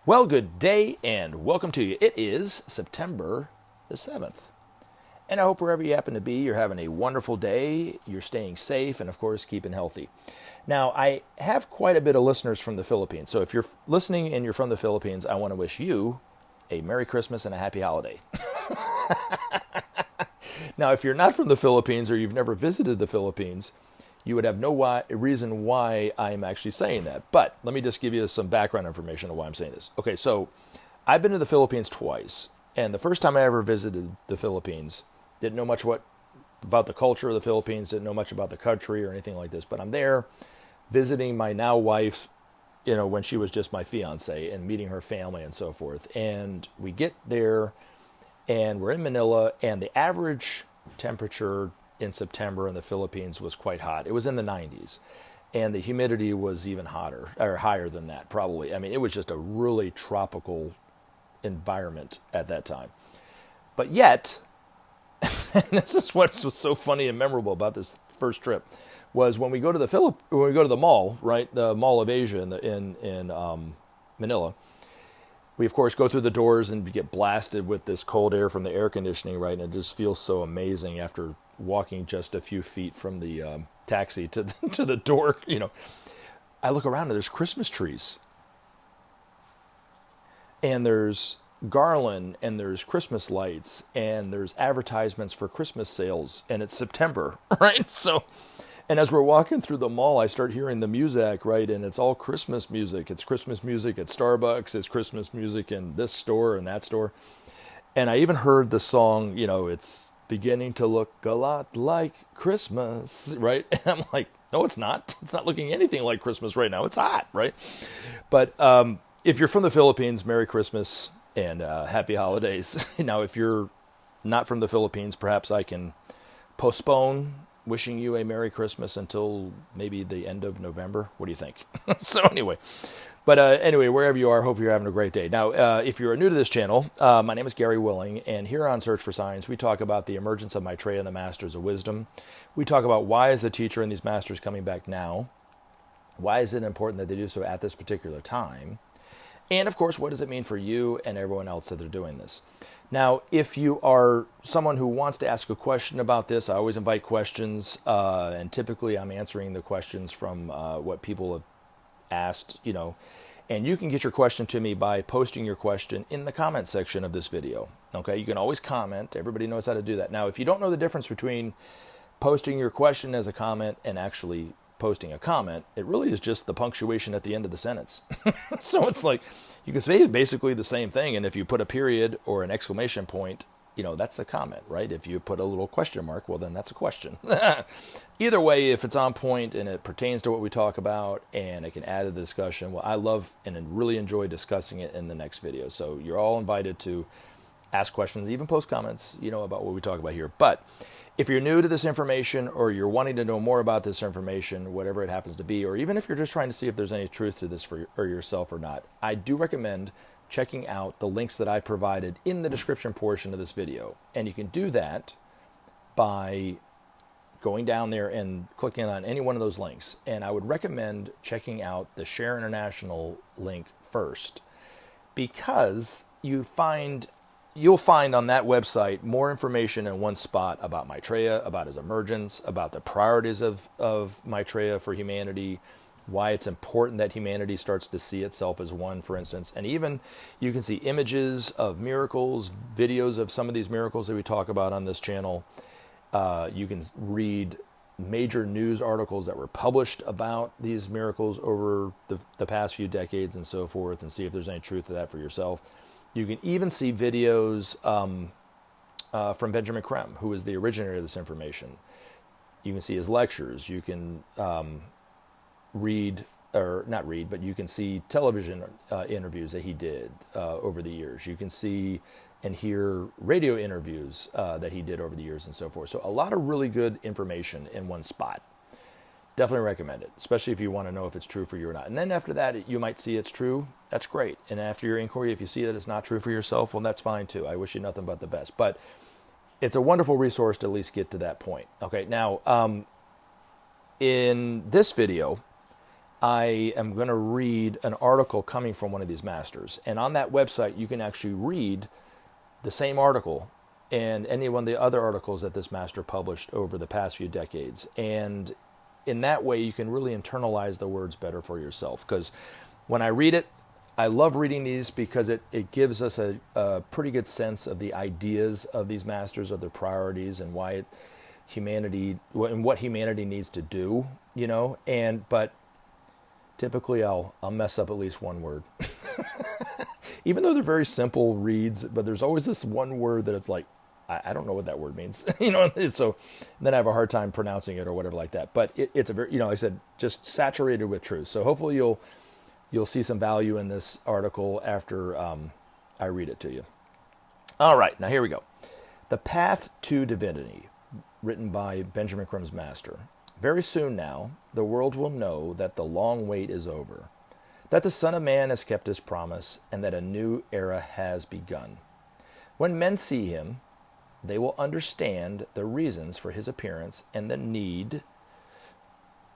Well, good day and welcome to you. It is September the 7th. And I hope wherever you happen to be, you're having a wonderful day, you're staying safe, and of course, keeping healthy. Now, I have quite a bit of listeners from the Philippines. So if you're listening and you're from the Philippines, I want to wish you a Merry Christmas and a Happy Holiday. Now, if you're not from the Philippines or you've never visited the Philippines, you would have no reason why I'm actually saying that. But let me just give you some background information on why I'm saying this. Okay, so I've been to the Philippines twice. And the first time I ever visited the Philippines, didn't know much about the culture of the Philippines, didn't know much about the country or anything like this. But I'm there visiting my now wife, when she was just my fiance, and meeting her family and so forth. And we get there and we're in Manila, and the average temperature in September in the Philippines was quite hot. It was in the 90s, and the humidity was even hotter or higher than that, probably. I mean, it was just a really tropical environment at that time. But yet, and this is what was so funny and memorable about this first trip, was when we go to the mall, right, the Mall of Asia in Manila. We, of course, go through the doors and get blasted with this cold air from the air conditioning, right? And it just feels so amazing after walking just a few feet from the taxi to the door. I look around and there's Christmas trees. And there's garland, and there's Christmas lights, and there's advertisements for Christmas sales. And it's September, right? And as we're walking through the mall, I start hearing the music, right? And it's all Christmas music. It's Christmas music at Starbucks. It's Christmas music in this store and that store. And I even heard the song, it's beginning to look a lot like Christmas, right? And I'm like, no, it's not. It's not looking anything like Christmas right now. It's hot, right? But if you're from the Philippines, Merry Christmas and Happy Holidays. Now, if you're not from the Philippines, perhaps I can postpone wishing you a Merry Christmas until maybe the end of November. What do you think? So anyway, wherever you are, hope you're having a great day. Now, if you're new to this channel, my name is Gary Willing, and here on Search for Science, we talk about the emergence of Maitreya and the Masters of Wisdom. We talk about why is the teacher and these masters coming back now? Why is it important that they do so at this particular time? And of course, what does it mean for you and everyone else that they're doing this? Now, if you are someone who wants to ask a question about this, I always invite questions, and typically I'm answering the questions from what people have asked, and you can get your question to me by posting your question in the comment section of this video. Okay, you can always comment. Everybody knows how to do that. Now, if you don't know the difference between posting your question as a comment and actually posting a comment, it really is just the punctuation at the end of the sentence. So it's like, you can say basically the same thing, and if you put a period or an exclamation point, that's a comment, right? If you put a little question mark, well, then that's a question. Either way, if it's on point and it pertains to what we talk about and it can add to the discussion, well, I love and really enjoy discussing it in the next video. So you're all invited to ask questions, even post comments, about what we talk about here. But if you're new to this information, or you're wanting to know more about this information, whatever it happens to be, or even if you're just trying to see if there's any truth to this for yourself or not, I do recommend checking out the links that I provided in the description portion of this video. And you can do that by going down there and clicking on any one of those links. And I would recommend checking out the Share International link first, because you'll find on that website more information in one spot about Maitreya, about his emergence, about the priorities of Maitreya for humanity, why it's important that humanity starts to see itself as one, for instance. And even you can see images of miracles, videos of some of these miracles that we talk about on this channel. You can read major news articles that were published about these miracles over the past few decades and so forth, and see if there's any truth to that for yourself. You can even see videos from Benjamin Creme, who is the originator of this information. You can see his lectures. You can but you can see television interviews that he did over the years. You can see and hear radio interviews that he did over the years and so forth. So a lot of really good information in one spot. Definitely recommend it, especially if you want to know if it's true for you or not. And then after that, you might see it's true. That's great. And after your inquiry, if you see that it's not true for yourself, well, that's fine too. I wish you nothing but the best. But it's a wonderful resource to at least get to that point. Okay, now, in this video, I am going to read an article coming from one of these masters. And on that website, you can actually read the same article and any one of the other articles that this master published over the past few decades. And in that way, you can really internalize the words better for yourself. Because when I read it, I love reading these because it gives us a pretty good sense of the ideas of these masters, of their priorities, and why humanity and what humanity needs to do, but typically I'll mess up at least one word. Even though they're very simple reads, but there's always this one word that it's like, I don't know what that word means, so then I have a hard time pronouncing it or whatever like that. But it's a very, like I said, just saturated with truth. So hopefully you'll see some value in this article after I read it to you. All right, now here we go. The Path to Divinity, written by Benjamin Crime's master. Very soon now, the world will know that the long wait is over, that the Son of Man has kept his promise, and that a new era has begun. When men see him, they will understand the reasons for his appearance and the need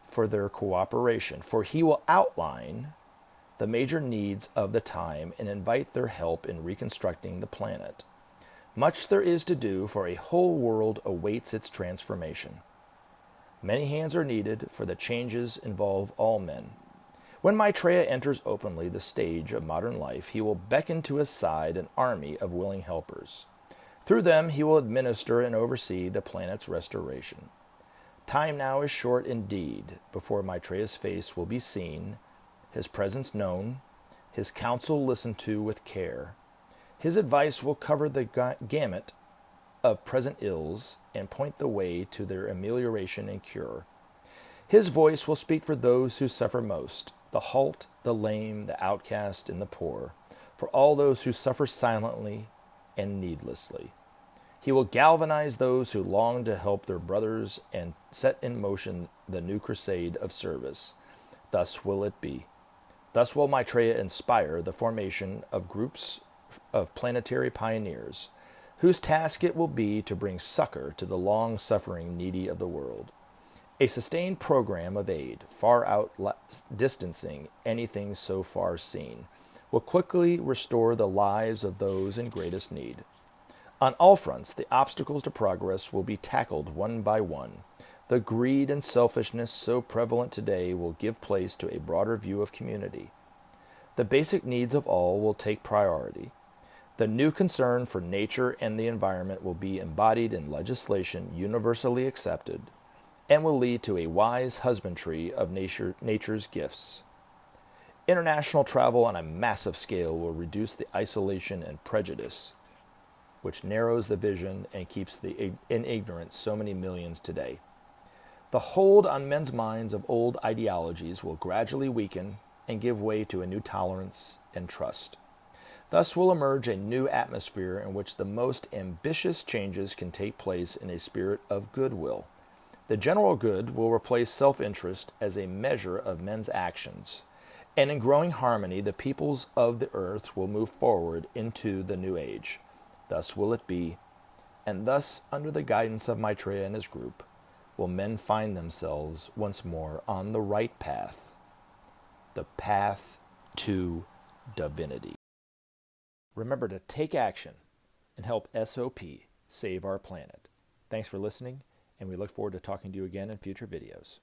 for their cooperation, for he will outline the major needs of the time and invite their help in reconstructing the planet. Much there is to do, for a whole world awaits its transformation. Many hands are needed, for the changes involve all men. When Maitreya enters openly the stage of modern life, he will beckon to his side an army of willing helpers. Through them he will administer and oversee the planet's restoration. Time now is short indeed before Maitreya's face will be seen, his presence known, his counsel listened to with care. His advice will cover the gamut of present ills and point the way to their amelioration and cure. His voice will speak for those who suffer most, the halt, the lame, the outcast, and the poor, for all those who suffer silently and needlessly. He will galvanize those who long to help their brothers and set in motion the new crusade of service. Thus will it be. Thus will Maitreya inspire the formation of groups of planetary pioneers, whose task it will be to bring succor to the long-suffering needy of the world. A sustained program of aid, far outdistancing anything so far seen, will quickly restore the lives of those in greatest need. On all fronts, the obstacles to progress will be tackled one by one. The greed and selfishness so prevalent today will give place to a broader view of community. The basic needs of all will take priority. The new concern for nature and the environment will be embodied in legislation universally accepted and will lead to a wise husbandry of nature's gifts. International travel on a massive scale will reduce the isolation and prejudice which narrows the vision and keeps in ignorance so many millions today. The hold on men's minds of old ideologies will gradually weaken and give way to a new tolerance and trust. Thus will emerge a new atmosphere in which the most ambitious changes can take place in a spirit of goodwill. The general good will replace self-interest as a measure of men's actions, and in growing harmony the peoples of the earth will move forward into the new age. Thus will it be, and thus, under the guidance of Maitreya and his group, will men find themselves once more on the right path, the path to divinity. Remember to take action and help SOP save our planet. Thanks for listening, and we look forward to talking to you again in future videos.